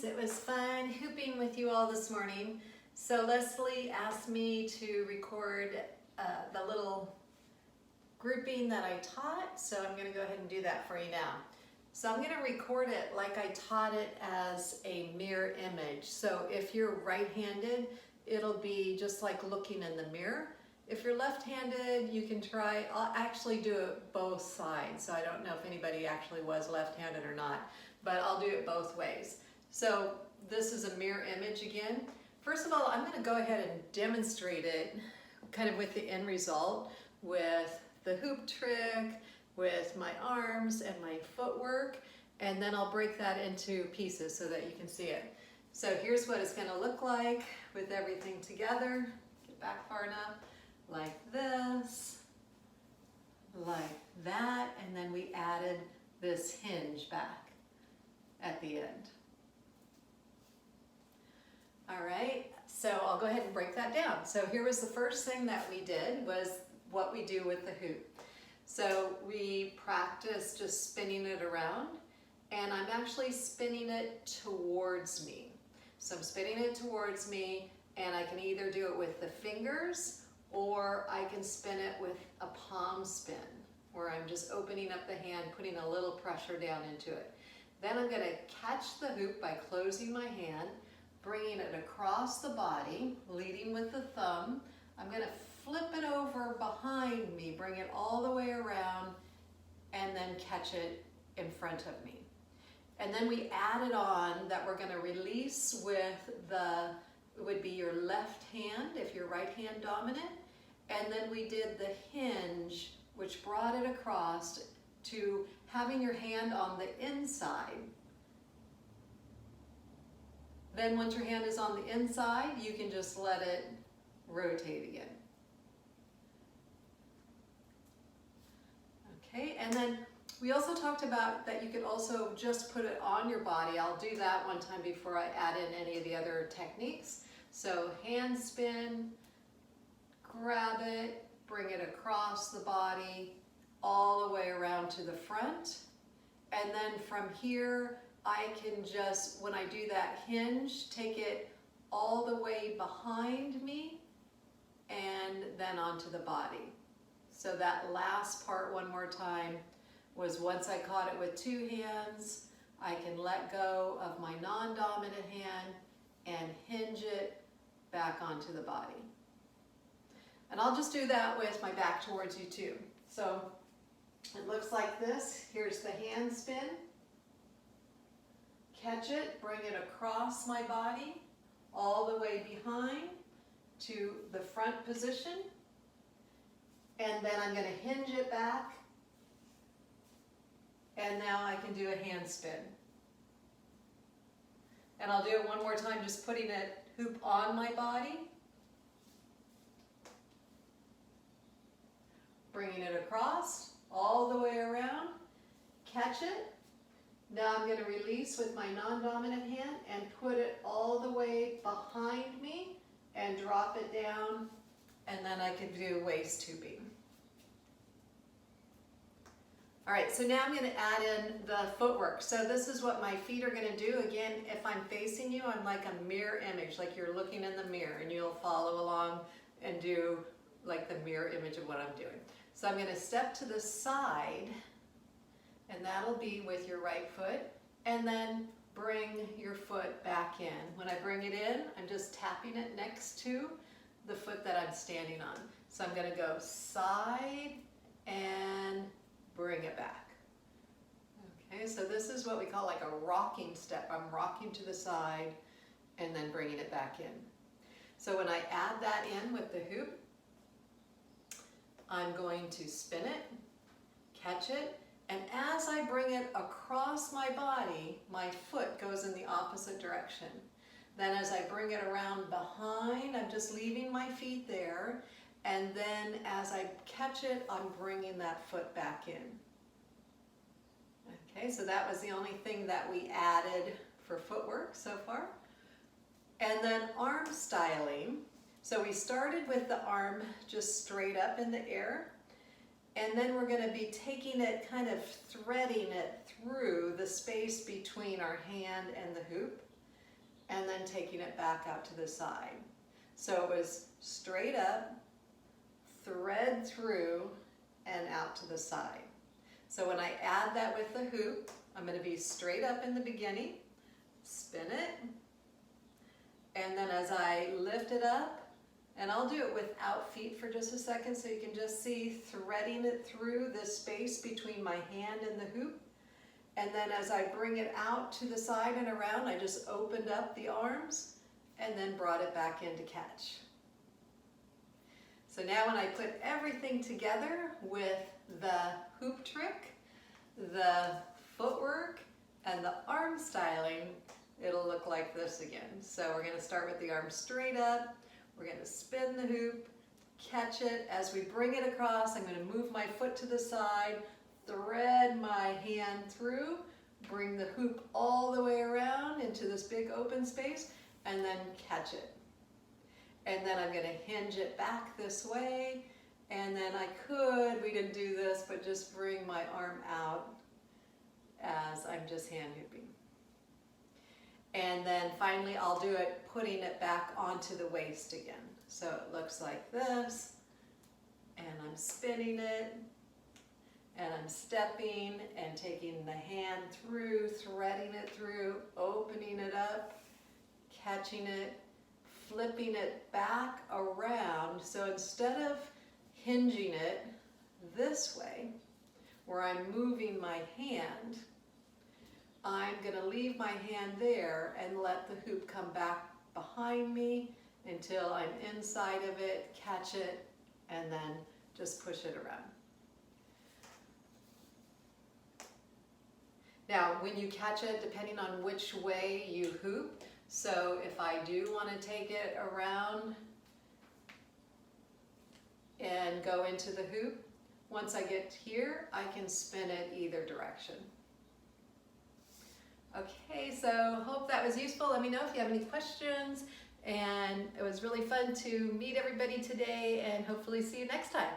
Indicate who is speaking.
Speaker 1: It was fun hooping with you all this morning. So Leslie asked me to record the little grouping that I taught, so I'm going to go ahead and do that for you now. So I'm going to record it like I taught it as a mirror image. So if you're right-handed, it'll be just like looking in the mirror. If you're left-handed, you can try, I'll actually do it both sides. So I don't know if anybody actually was left-handed or not, but I'll do it both ways. So this is a mirror image again. First of all, I'm going to go ahead and demonstrate it kind of with the end result with the hoop trick, with my arms and my footwork, and then I'll break that into pieces so that you can see it. So here's what it's going to look like with everything together. Get back far enough, like this, like that, and then we added this hinge back at the end. All right, so I'll go ahead and break that down. So here was the first thing that we did was what we do with the hoop. So we practice just spinning it around, and I'm actually spinning it towards me. So I'm spinning it towards me, and I can either do it with the fingers or I can spin it with a palm spin, where I'm just opening up the hand, putting a little pressure down into it. Then I'm going to catch the hoop by closing my hand, bringing it across the body, leading with the thumb. I'm going to flip it over behind me, bring it all the way around, and then catch it in front of me. And then we added on that we're going to release with it would be your left hand if you're right hand dominant. And then we did the hinge, which brought it across to having your hand on the inside. Then once your hand is on the inside, you can just let it rotate again. Okay, and then we also talked about that you could also just put it on your body. I'll do that one time before I add in any of the other techniques. So hand spin, grab it, bring it across the body, all the way around to the front. And then from here, I can just, when I do that hinge, take it all the way behind me and then onto the body. So that last part one more time was once I caught it with two hands, I can let go of my non-dominant hand and hinge it back onto the body. And I'll just do that with my back towards you too. So it looks like this. Here's the hand spin. Catch it, bring it across my body, all the way behind to the front position. And then I'm going to hinge it back. And now I can do a hand spin. And I'll do it one more time, just putting it hoop on my body. Bringing it across, all the way around. Catch it. Now I'm going to release with my non-dominant hand and put it all the way behind me and drop it down, and then I can do waist hooping. All right, so now I'm going to add in the footwork. So this is what my feet are going to do. Again, if I'm facing you, I'm like a mirror image, like you're looking in the mirror, and you'll follow along and do like the mirror image of what I'm doing. So I'm going to step to the side, and that'll be with your right foot, and then bring your foot back in. When I bring it in, I'm just tapping it next to the foot that I'm standing on. So I'm going to go side and bring it back. Okay, so this is what we call like a rocking step. I'm rocking to the side and then bringing it back in. So when I add that in with the hoop, I'm going to spin it, catch it, and as I bring it across my body, my foot goes in the opposite direction. Then as I bring it around behind, I'm just leaving my feet there, and then as I catch it, I'm bringing that foot back in. Okay, so that was the only thing that we added for footwork so far. And then arm styling. So we started with the arm just straight up in the air, and then we're going to be taking it, kind of threading it through the space between our hand and the hoop. and then taking it back out to the side. So it was straight up, thread through, and out to the side. So when I add that with the hoop, I'm going to be straight up in the beginning, spin it, and then as I lift it up, and I'll do it without feet for just a second so you can just see threading it through this space between my hand and the hoop. And then as I bring it out to the side and around, I just opened up the arms and then brought it back in to catch. So now when I put everything together with the hoop trick, the footwork, and the arm styling, it'll look like this again. So we're going to start with the arm straight up. We're going to spin the hoop, catch it. As we bring it across, I'm going to move my foot to the side, thread my hand through, bring the hoop all the way around into this big open space, and then catch it. And then I'm going to hinge it back this way, and then I could, we didn't do this, but just bring my arm out as I'm just hand hooping. And then finally I'll do it putting it back onto the waist again. So it looks like this, and I'm spinning it, and I'm stepping and taking the hand through, threading it through, opening it up, catching it, flipping it back around. So instead of hinging it this way, where I'm moving my hand, I'm going to leave my hand there and let the hoop come back behind me until I'm inside of it, catch it, and then just push it around. Now, when you catch it, depending on which way you hoop, so if I do want to take it around and go into the hoop, once I get here, I can spin it either direction. Okay, so hope that was useful. Let me know if you have any questions, and it was really fun to meet everybody today, and hopefully see you next time.